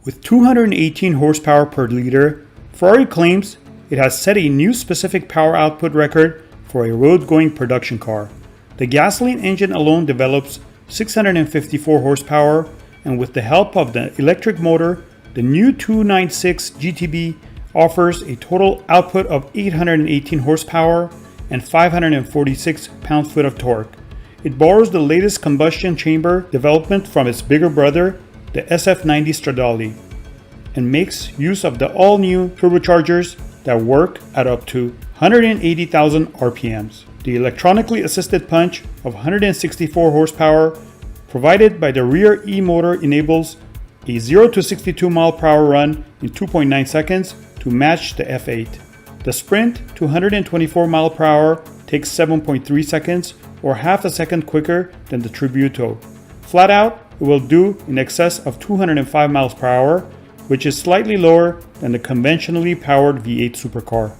With 218 horsepower per liter, Ferrari claims it has set a new specific power output record for a road-going production car. The gasoline engine alone develops 654 horsepower, and with the help of the electric motor, the new 296 GTB offers a total output of 818 horsepower and 546 pound-foot of torque. It borrows the latest combustion chamber development from its bigger brother, the SF90 Stradale, and makes use of the all-new turbochargers that work at up to 180,000 RPMs. The electronically assisted punch of 164 horsepower provided by the rear E-motor enables a 0 to 62 mph run in 2.9 seconds to match the F8. The sprint to 124 mph takes 7.3 seconds, or half a second quicker than the Tributo. Flat out, it will do in excess of 205 mph, which is slightly lower than the conventionally powered V8 supercar.